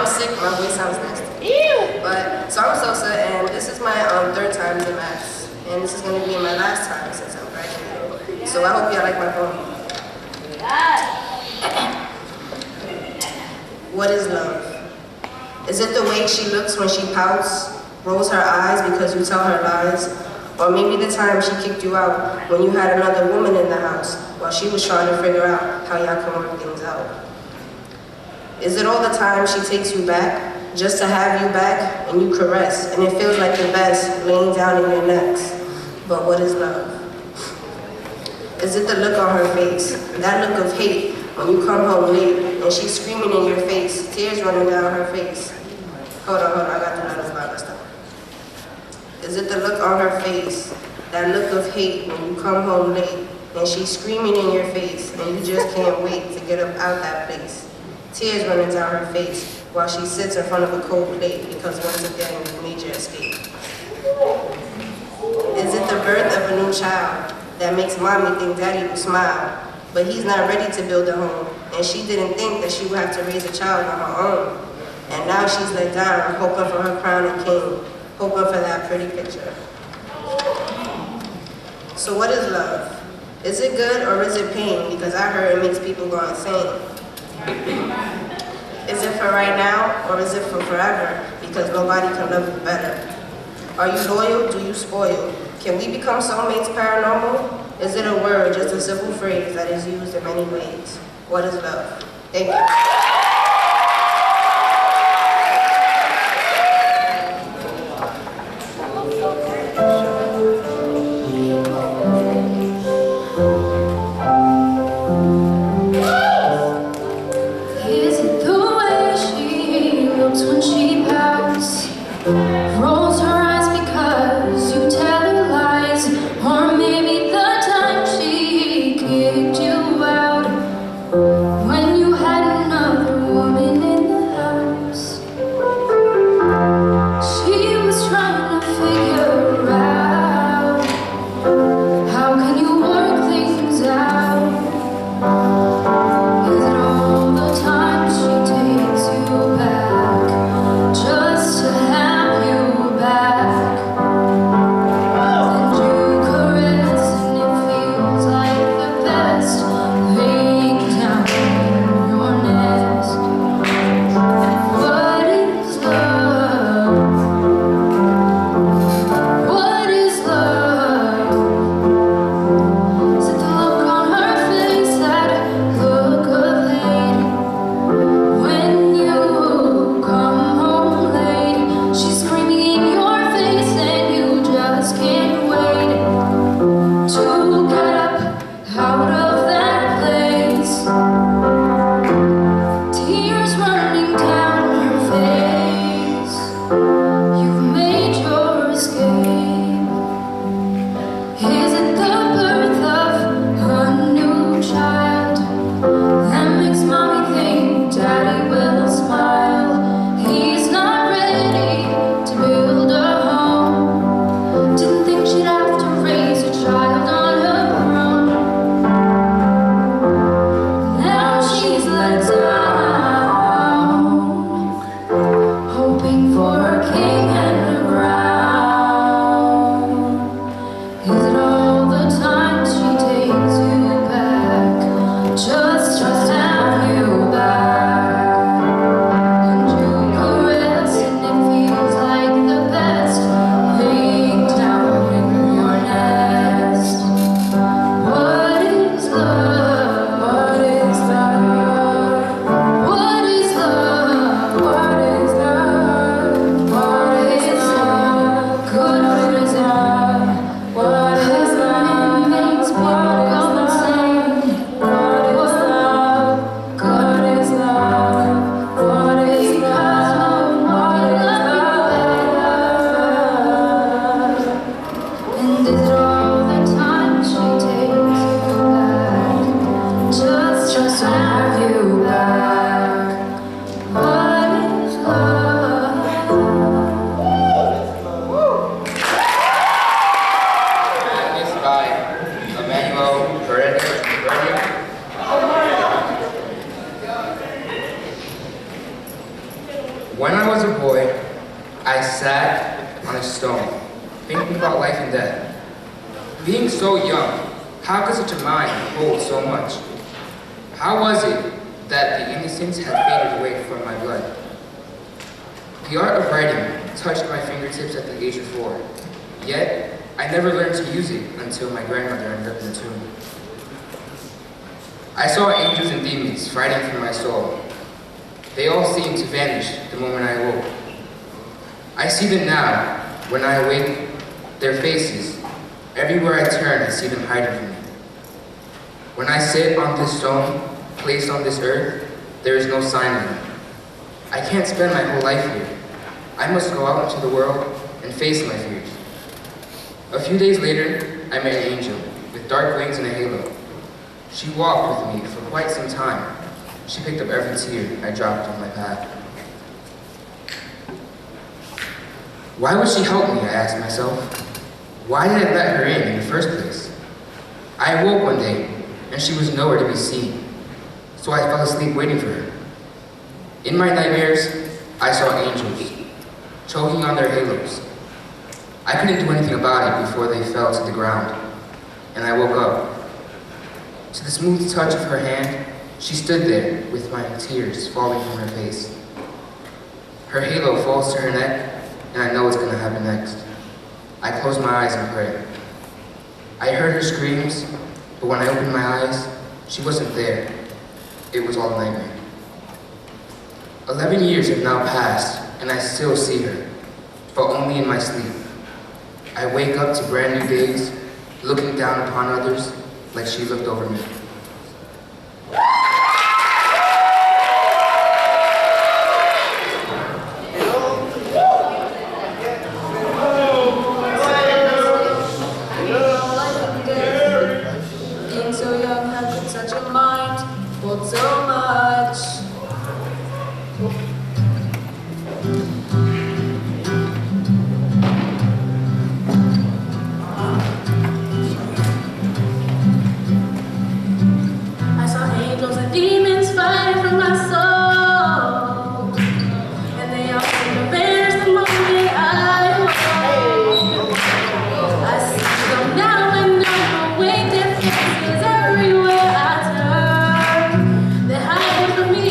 I'm sick, my voice sounds nasty. But, so I'm Sosa, and this is my third time in Max. And this is going to be my last time since I'm graduating. So I hope y'all like my poem. What is love? Is it the way she looks when she pouts, rolls her eyes because you tell her lies? Or maybe the time she kicked you out when you had another woman in the house while she was trying to figure out how y'all can work things out? Is it all the time she takes you back just to have you back and you caress and it feels like the best laying down in your necks? But what is love? Is it the look on her face, that look of hate when you come home late and she's screaming in your face, tears running down her face? Hold on, I got the letters by this time. Is it the look on her face, that look of hate when you come home late and she's screaming in your face and you just can't wait to get up out that place? Tears running down her face while she sits in front of a cold plate because once again you made your escape. Is it the birth of a new child that makes mommy think daddy will smile, but he's not ready to build a home, and she didn't think that she would have to raise a child on her own, and now she's let down, hoping for her crown and king, hoping for that pretty picture. So what is love? Is it good or is it pain? Because I heard it makes people go insane. Is it for right now or is it for forever? Because nobody can love you better. Are you loyal? Do you spoil? Can we become soulmates paranormal? Is it a word, just a simple phrase that is used in many ways? What is love? Thank you. Rolls her eyes because you tell her lies, or maybe the time she kicked you out when you had another woman in the house. She was trying to figure out, how can you work things out? Is it all the time she takes you back just to have you back? When I was a boy, I sat on a stone, thinking about life and death. Being so young, how could such a mind hold so much? How was it that the innocence had faded away from my blood? The art of writing touched my fingertips at the age of 4, yet I never learned to use it until my grandmother ended up in the tomb. I saw angels and demons fighting for my soul. They all seemed to vanish the moment I awoke. I see them now when I awake, their faces. Everywhere I turn, I see them hiding from me. When I sit on this stone, placed on this earth, there is no sign of them. I can't spend my whole life here. I must go out into the world and face my fears. A few days later, I met an angel with dark wings and a halo. She walked with me for quite some time. She picked up every tear I dropped on my path. Why would she help me, I asked myself. Why did I let her in the first place? I awoke one day, and she was nowhere to be seen, so I fell asleep waiting for her. In my nightmares, I saw angels, choking on their halos. I couldn't do anything about it before they fell to the ground, and I woke up. To the smooth touch of her hand, she stood there with my tears falling from her face. Her halo falls to her neck, and I know what's going to happen next. I closed my eyes and prayed. I heard her screams, but when I opened my eyes, she wasn't there. It was all a nightmare. 11 years have now passed, and I still see her, but only in my sleep. I wake up to brand new days, looking down upon others like she looked over me. Being so young, how could such a mind hold so much? I saw angels and demons fighting for my soul, and they all seemed to vanish the moment I woke. I see them now and I'm awake, their faces everywhere I turn. They're hiding from me,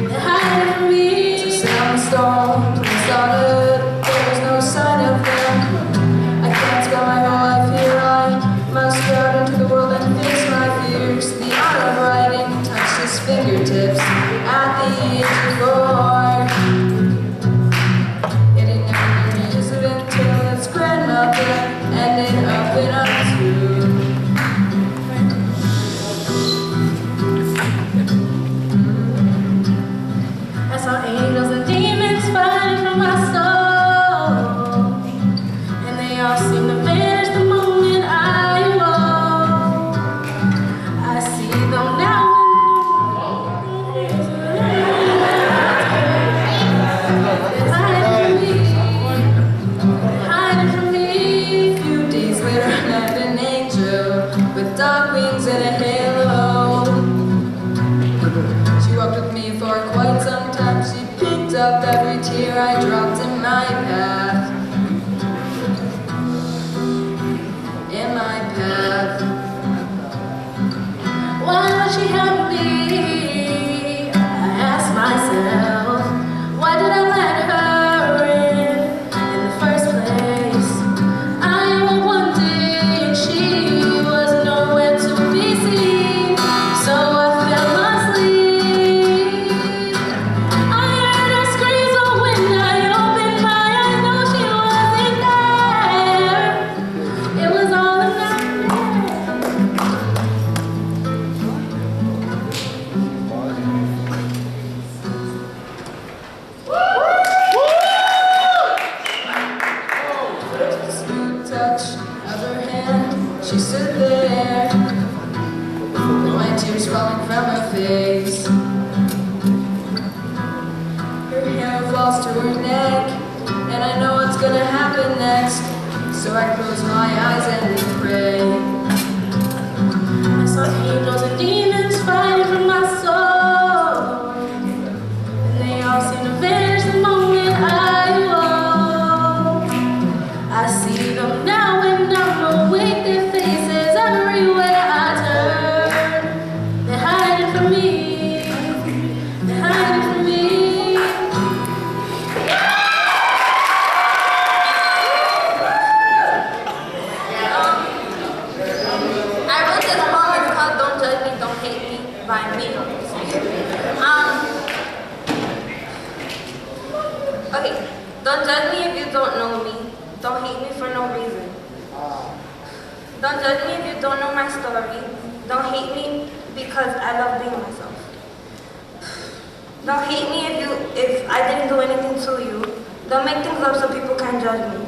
they're hiding from me. It's a sound stone, placed on earth, there is no sign of them. I can't spend my whole life here, I must go out into the world and face my fears. The art of writing touched his fingertips at the age of 4. It had never been used until its grandmother ended up in a tomb. I saw angels and demons fighting for my soul, and they all seemed to vanish the moment I woke. I see them now. They're hiding from me. A few days later, I met an angel with dark wings and a halo. She walked with me for quite some time. She picked up every tear I dropped in my path. In my path. Why would she help me? I asked myself. Why did I let her in the first place? I awoke one day and she was nowhere to be seen, so I fell asleep. I heard her screams, but when I opened my eyes, no, she wasn't there. It was all a nightmare. The smooth touch of her hand, she stood there with my tears falling from her face. Her hair falls to her neck, and I know what's gonna happen next, so I close my eyes and pray. I saw angels and demons fighting for my soul, and they all seem to story. Don't hate me because I love being myself. Don't hate me if I didn't do anything to you. Don't make things up so people can judge me.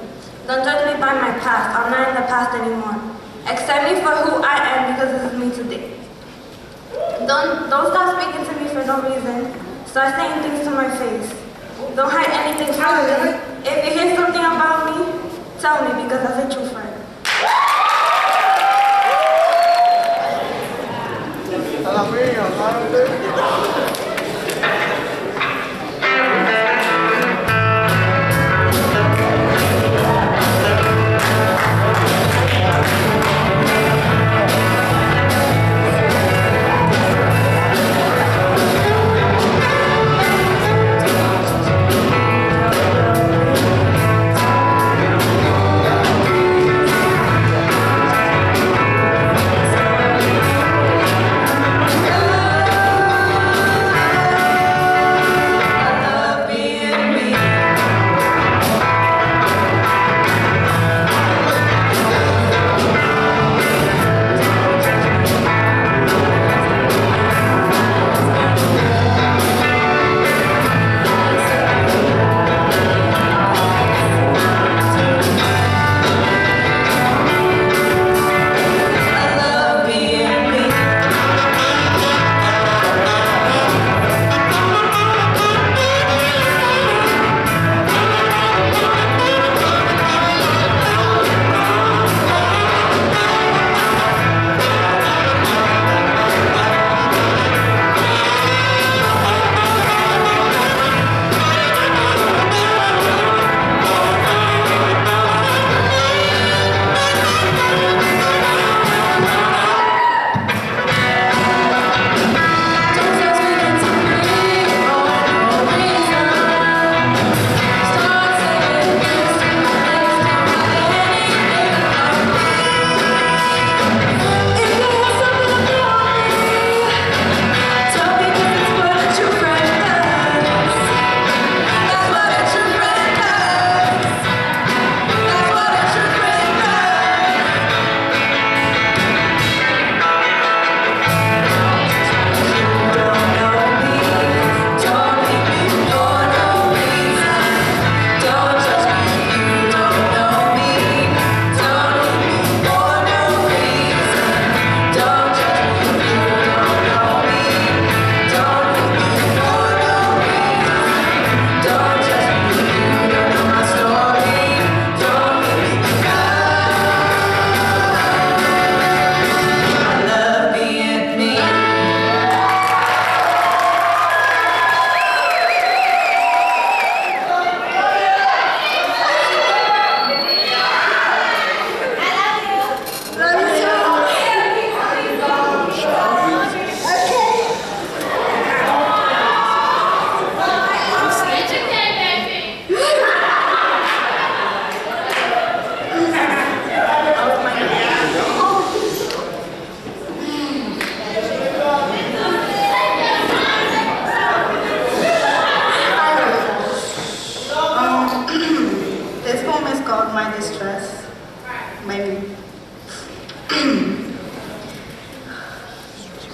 Don't judge me by my past. I'm not in the past anymore. Accept me for who I am because this is me today. Don't stop speaking to me for no reason. Start saying things to my face. Don't hide anything from me. If you hear something about me, tell me because that's a true friend.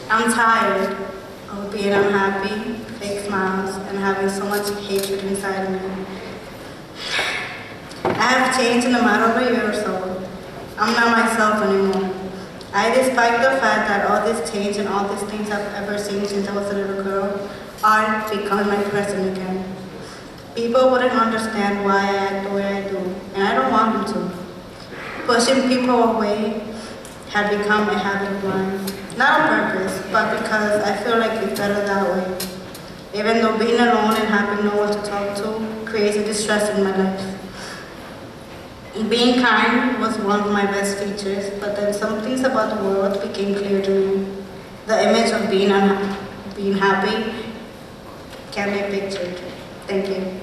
I'm tired of being unhappy, fake smiles, and having so much hatred inside of me. I have changed in a matter of a year or so. I'm not myself anymore. Despite the fact that all this change and all these things I've ever seen since I was a little girl are becoming my present again. People wouldn't understand why I act the way I do, and I don't want them to. Pushing people away had become a habit of mine. Not on purpose, but because I feel like it's better that way. Even though being alone and having no one to talk to creates a distress in my life. Being kind was one of my best features, but then some things about the world became clear to me. The image of being happy can be pictured. Thank you.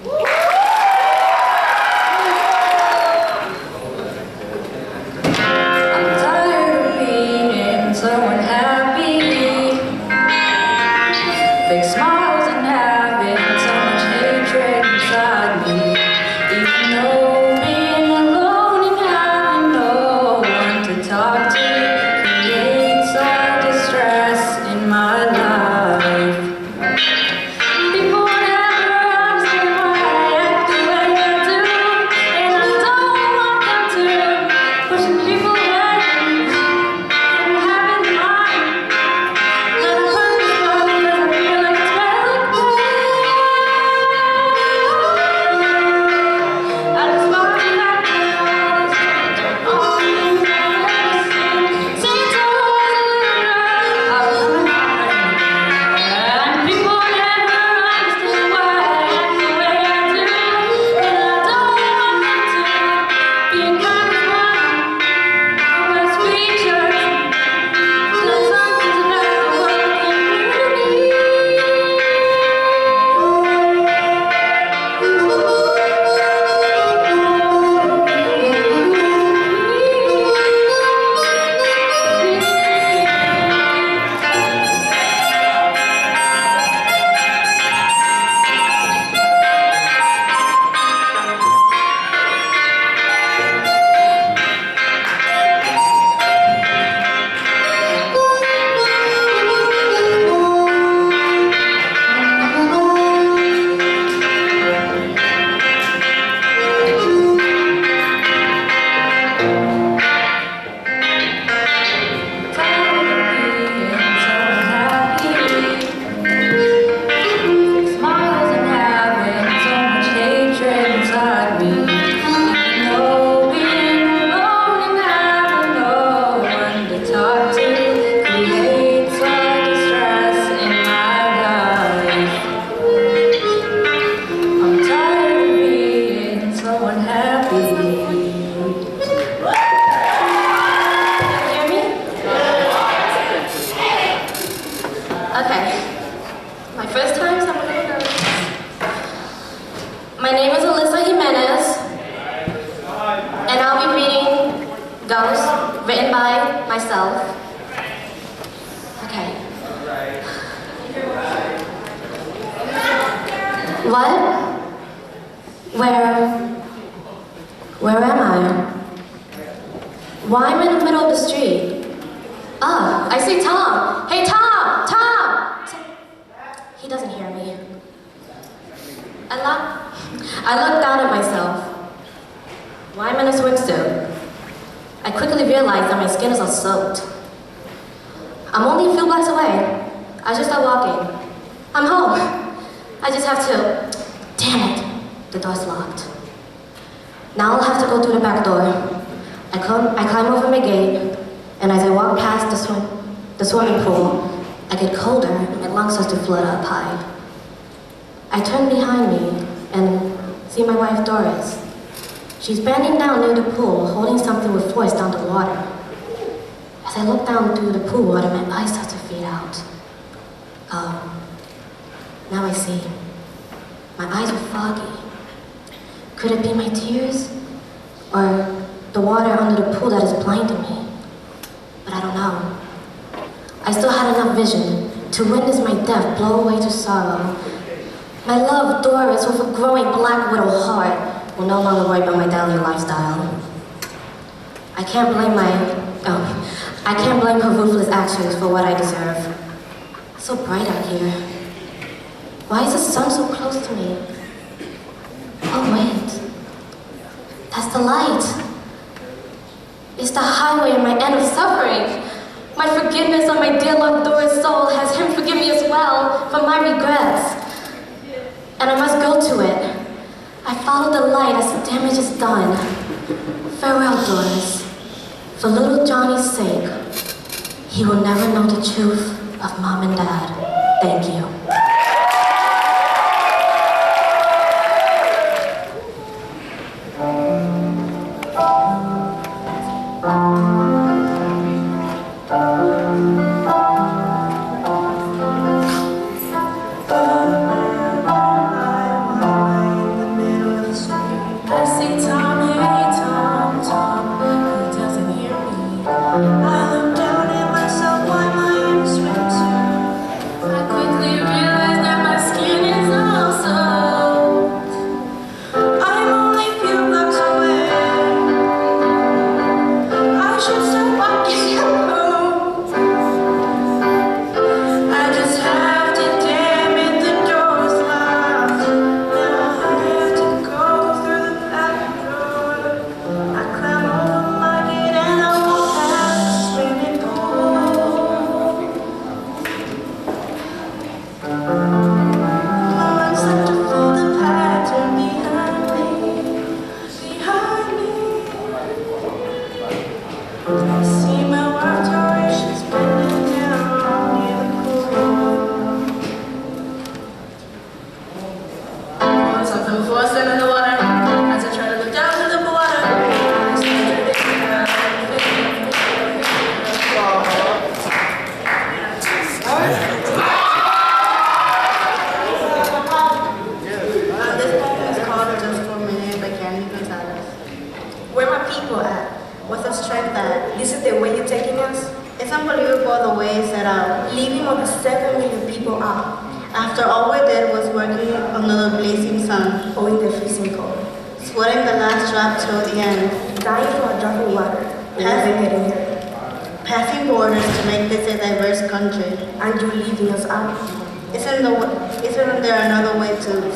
Talk to, create What? Where am I? Why am I in the middle of the street? Ah, I see Tom. Hey, Tom! Tom! He doesn't hear me. I look down at myself. Why am I in a swimsuit? I quickly realize that my skin is all soaked. I'm only a few blocks away. I just start walking. I'm home. I just have to... Damn it. The door's locked. Now I'll have to go through the back door. I climb over my gate, and as I walk past the swimming pool, I get colder and my lungs start to flood up high. I turn behind me and see my wife Doris. She's bending down near the pool, holding something with force down the water. As I look down through the pool water, my eyes start to fade out. Oh, now I see. My eyes were foggy. Could it be my tears? Or the water under the pool that is blinding me? But I don't know. I still had enough vision to witness my death blow away to sorrow. My love, Doris, with a growing black widow heart, will no longer worry about my daily lifestyle. I can't blame her ruthless actions for what I deserve. It's so bright out here. Why is the sun so close to me? Oh wait, that's the light. It's the highway and my end of suffering. My forgiveness on my dear loved Doris' soul has him forgive me as well for my regrets. And I must go to it. I follow the light as the damage is done. Farewell, Doris. For little Johnny's sake, he will never know the truth of Mom and Dad. Thank you.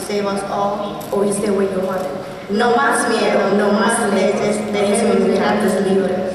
Save us all. Or is there where you want it? No más miedo, no más leyes, déjenme dejarles libres.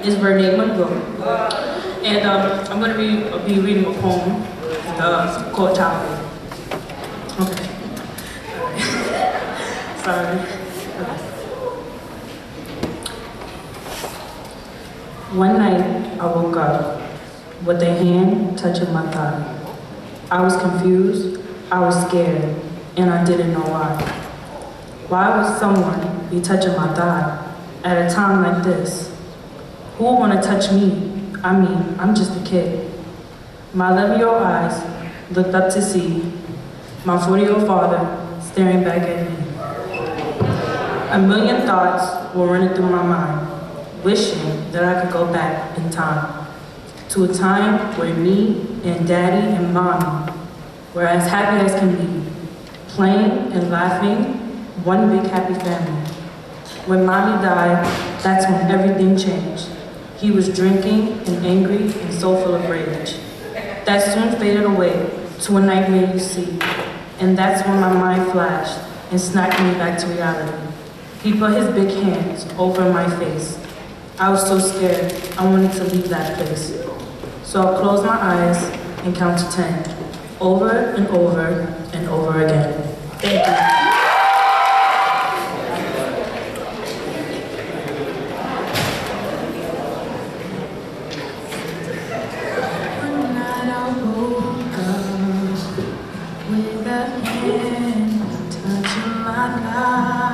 is Renee Monroe. And I'm going to be reading a poem called Childhood. Okay. Sorry. One night I woke up with a hand touching my thigh. I was confused, I was scared, and I didn't know why. Why would someone be touching my thigh at a time like this? Who would want to touch me? I mean, I'm just a kid. My 11-year-old eyes looked up to see my 40-year-old father staring back at me. A million thoughts were running through my mind, wishing that I could go back in time, to a time where me and Daddy and Mommy were as happy as can be, playing and laughing, one big happy family. When Mommy died, that's when everything changed. He was drinking and angry and so full of rage. That soon faded away to a nightmare you see, and that's when my mind flashed and snapped me back to reality. He put his big hands over my face. I was so scared, I wanted to leave that place. So I closed my eyes and counted 10, over and over and over again. Thank you. One night I woke up with a hand touching my thigh.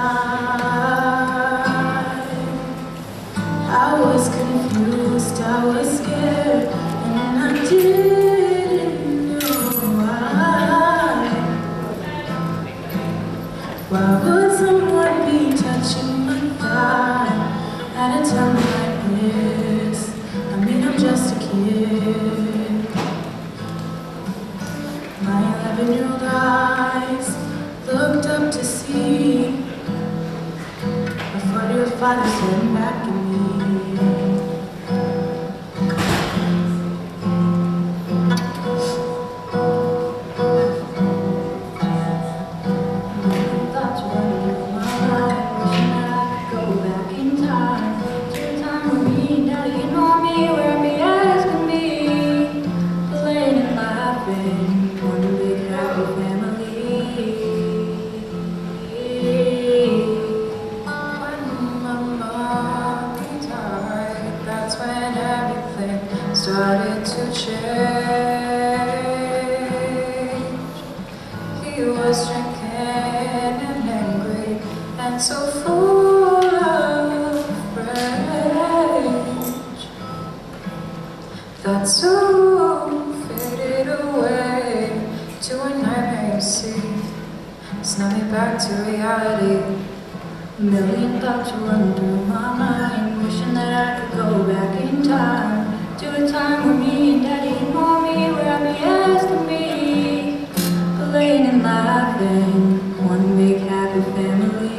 I was confused, I was scared, and I didn't know why. Why would someone be touching my thigh at a time like this? I mean, I'm just a kid. My 11-year-old eyes looked up to see my 40-year-old father staring back at me. Thoughts running through my mind, wishing that I could go back in time to a time when me and Daddy and Mommy were happy as can be, playing and laughing, one big happy family. When my mommy died, that's when everything started to change. He was drinking and angry and so full of rage. That soon faded away to a nightmare you see. Snap me back to reality. A million thoughts run through my mind, wishing that I could go back in time to a time when me and Daddy and Mommy were happy as can be, playing and laughing, one big happy family.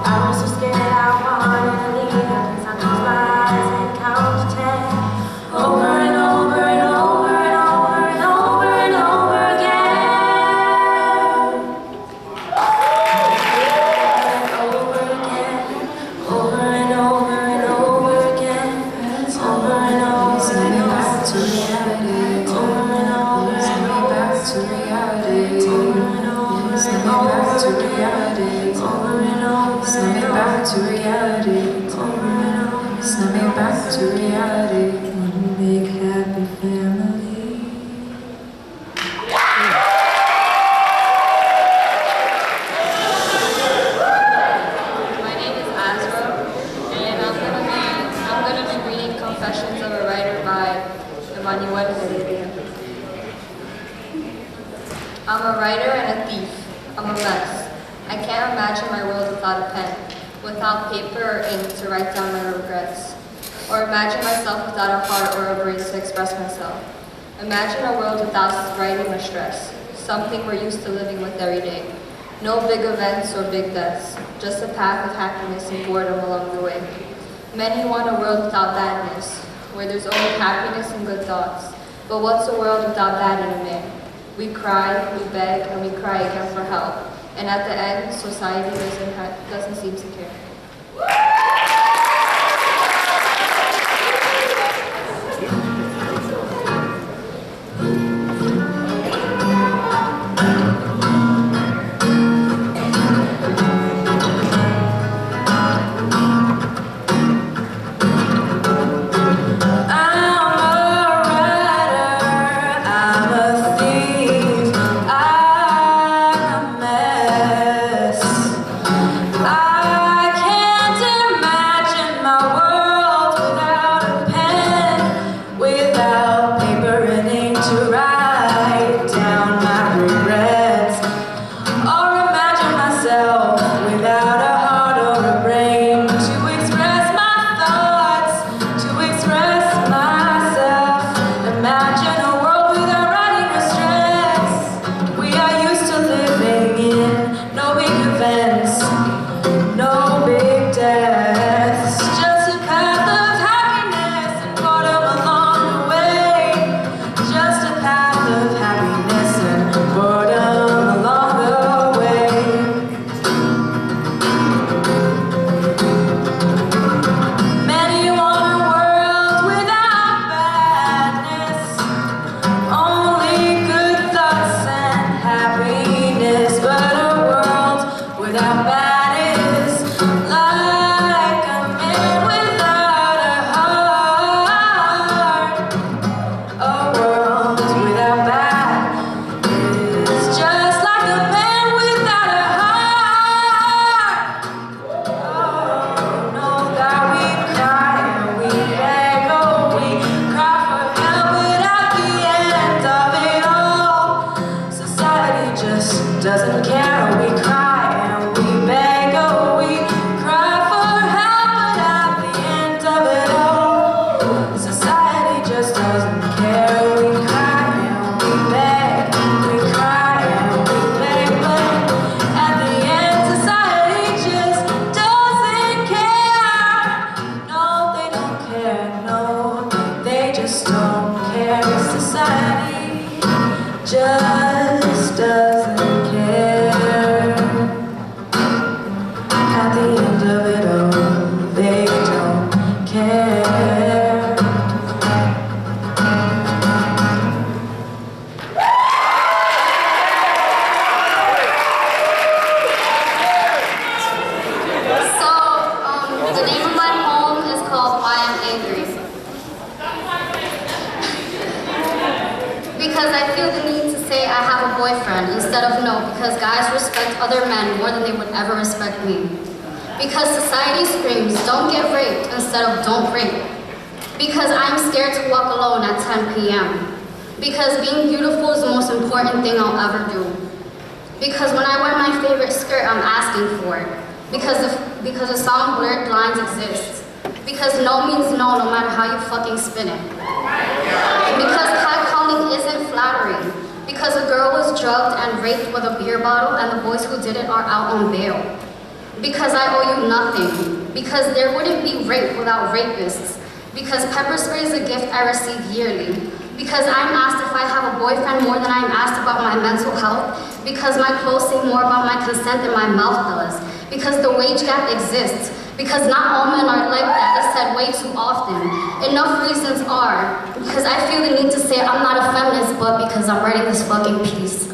I was so scared I wanted to leave that place. I closed my eyes and counted 10, over and over and over and over and over and over again. Over again, over and over and over again, over and over and over to reality, over and over and over to reality, over and over and over to reality, over and over and back to reality, over and over, snap me back to reality, one big happy family. My name is Azra, and I'm gonna be reading Confessions of a Writer by Emmanuel Heredia. I'm a writer and a thief. I'm a mess. I can't imagine my world without a pen, without paper or ink to write down my regrets, or imagine myself without a heart or a brace to express myself. Imagine a world without writing or stress, something we're used to living with every day. No big events or big deaths, just a path of happiness and boredom along the way. Many want a world without badness, where there's only happiness and good thoughts. But what's a world without bad in a man? We cry, we beg, and we cry again for help. And at the end, society doesn't seem to care. Because there wouldn't be rape without rapists. Because pepper spray is a gift I receive yearly. Because I'm asked if I have a boyfriend more than I'm asked about my mental health. Because my clothes say more about my consent than my mouth does. Because the wage gap exists. Because not all men are like that, it's said way too often. Enough reasons are. Because I feel the need to say I'm not a feminist, but because I'm writing this fucking piece.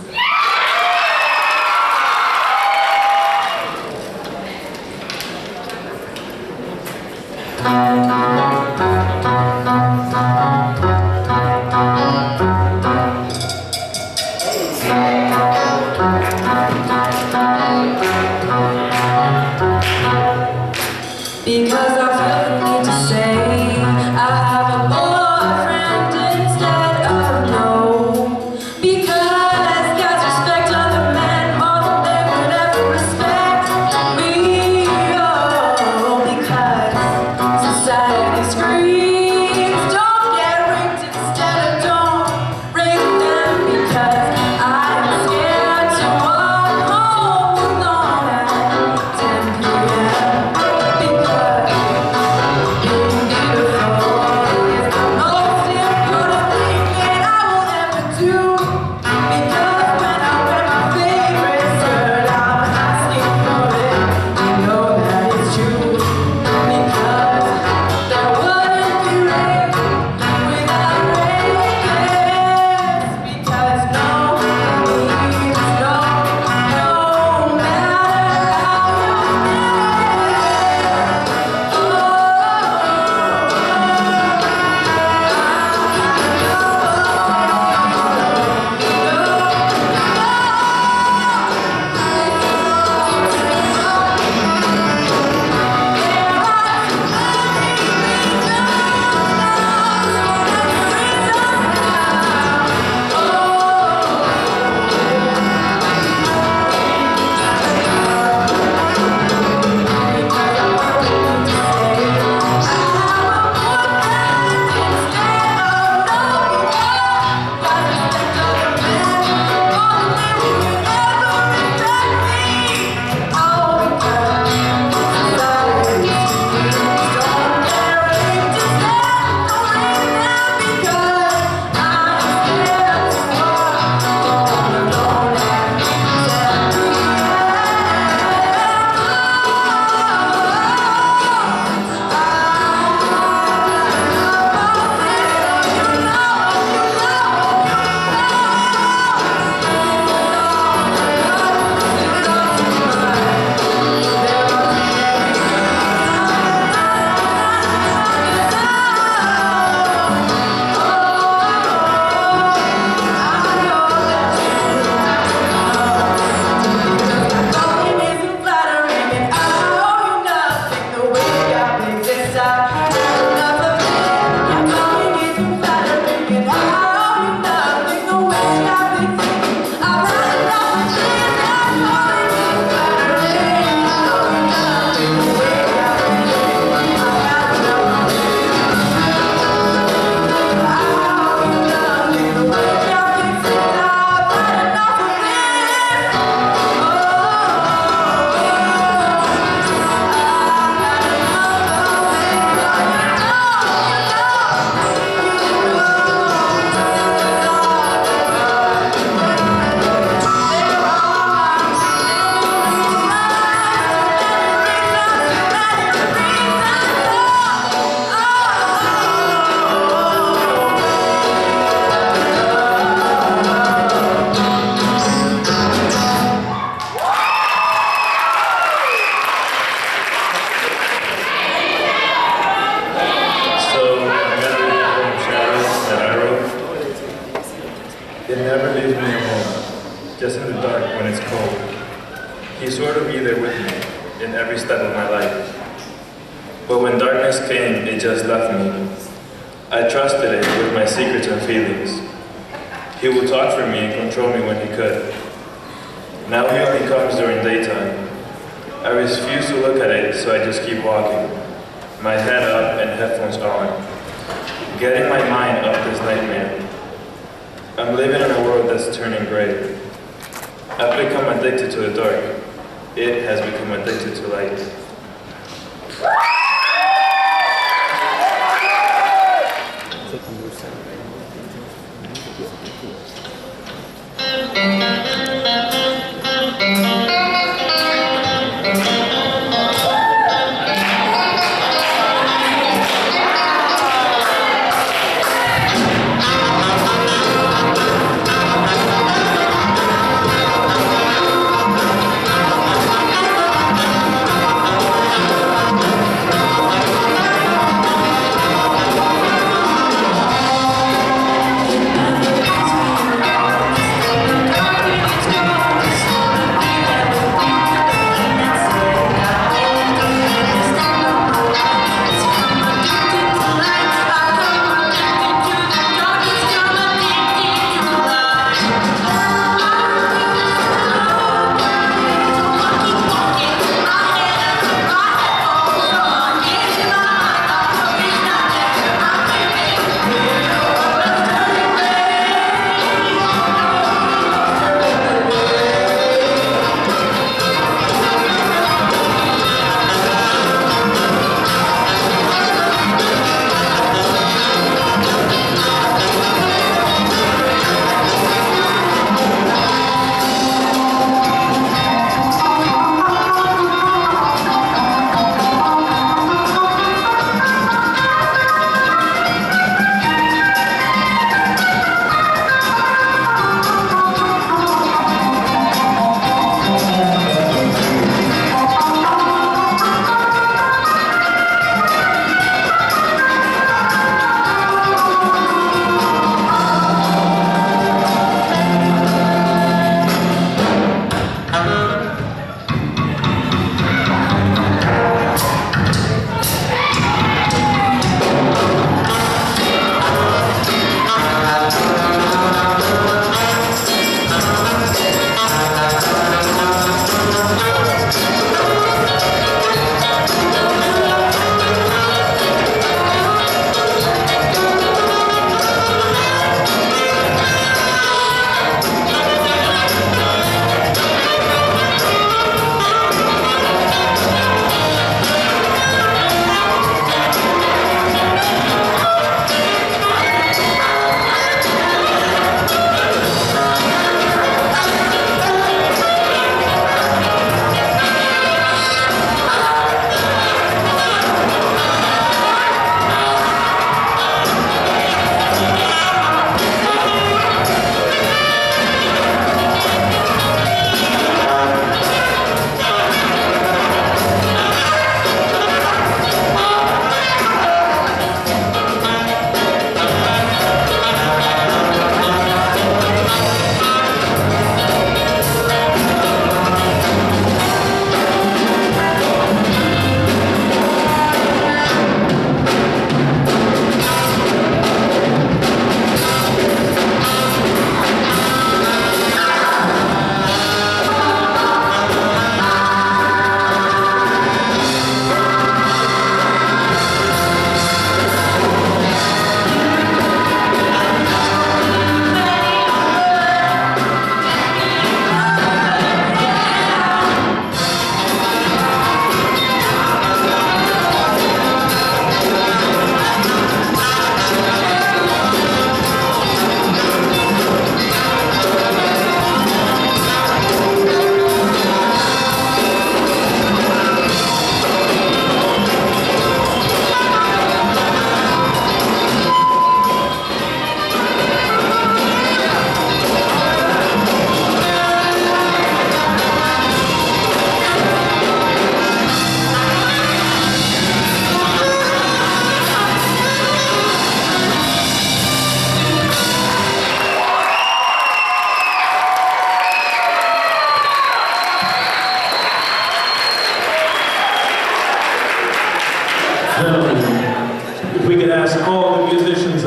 Because I feel the need to say I have a boyfriend instead of no. Because guys respect other men more than they would ever respect me. Oh, because society's It never leaves me alone, just in the dark when it's cold. He's sort of be there with me in every step of my life. But when darkness came, it just left me. I trusted it with my secrets and feelings. He would talk for me and control me when he could. Now he only comes during daytime. I refuse to look at it, so I just keep walking, my head up and headphones on, getting my mind off this nightmare. I'm living in a world that's turning gray. I've become addicted to the dark. It has become addicted to light.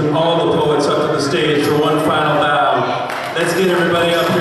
and all the poets up to the stage for one final bow. Let's get everybody up here.